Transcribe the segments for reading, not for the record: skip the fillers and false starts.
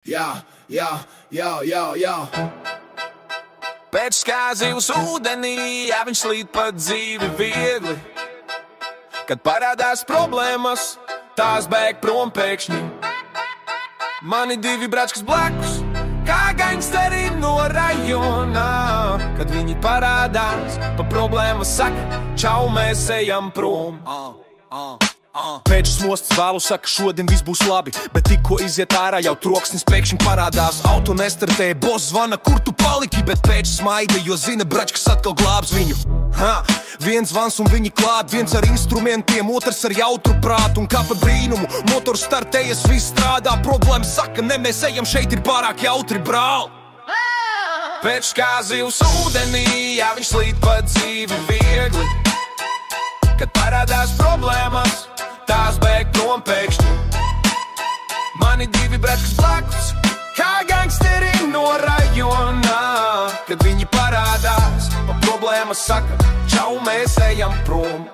Jā. Pēc kā zivs ūdenī, jā, viņš slīd pa dzīvi viegli. Kad parādās problēmas, tās bēg prom pēkšņi. Mani divi bračkas blakus, kā gangsteri no rajona. Kad viņi parādās, pa problēmas saka, čau, mēs ejam prom. Pēčs mostas vēlu saka, šodien viss būs labi, bet tikko iziet ārā, jau troksnis pēkšņi parādās. Auto nestartē, boss zvana, kur tu paliki, bet pēčs smaida, jo zina, bračkas atkal glābs viņu. Viens zvans un viņi klāt, viens ar instrumentiem, otrs ar jautru prātu. Un kā pa brīnumu, motors startējas, viss strādā. Problēma saka, ne, mēs ejam, šeit ir pārāk jautri, brāl. Pēčs kā zivs ūdenī, jā, viņš slīd pa dzīvi viegli. Kad parādās problēmas, tās bēg prom pēkšņi. Mani divi bračkas blakus, kā gangsteri no rajona. Kad viņi parādās, pa problēmas saka, čau, mēs ejam prom.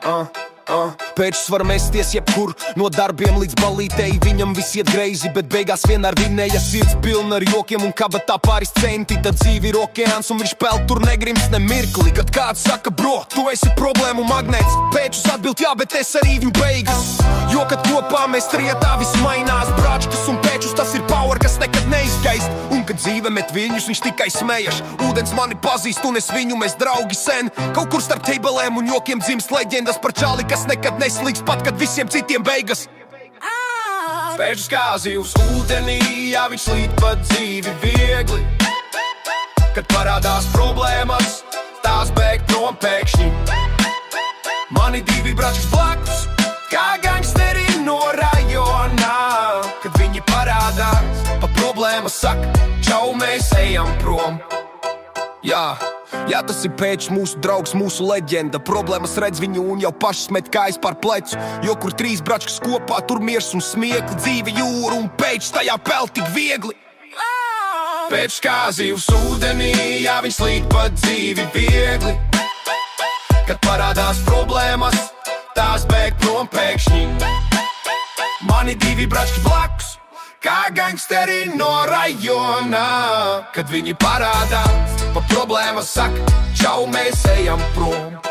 Pēčs var mesties jebkur, no darbiem līdz balītei. Viņam viss iet greizi, bet beigās vienmēr vinēja. Sirds pilna ar jokiem un kabatā pāris centi. Tad dzīve ir okeāns un viņš peld tur negrims ne mirkli. Kad kāds saka, bro, tu esi problēmu magnēts, Pēčs atbild, jā, bet es arī viņu beigas. Jo kad kopā mēs trietā, viss mainās. Bračkas un Pēčus, tas ir power, kas nekad neizgaist. Un kad dzīve met viņus, viņš tikai smējas. Ūdens mani pazīst un es viņu, mēs draugi sen. Kaut kur starp teibelēm un jokiem dzimst leģendas par čali, kas nekad neslīgs pat, kad visiem citiem beigas. Pēčs kā zivs ūdenī, jā, viņš slīd pa dzīvi viegli. Kad parādās problēmas, tās bēg prom pēkšņi. Mani divi bračkas blakus, kā gangsteri no rajona. Kad viņi parādās, pa problēmas saka, čau, mēs ejam prom. Jā, tas ir Pēčs, mūsu draugs, mūsu leģenda. Problēmas redz viņu un jau pašas met kājas pār plecu. Jo kur trīs bračkas kopā, tur miers un smiekli. Dzīve jūra un Pēčs tajā peld tik viegli. Pēčs kā zivs ūdenī, jā, viņš slīd pa dzīvi viegli. Kad parādās problēmas, tās bēg prom pēkšņi. Mani divi bračkas blakus, kā gangsteri no rajona. Kad viņi parādās, pa problēmas saka, čau, mēs ejam prom.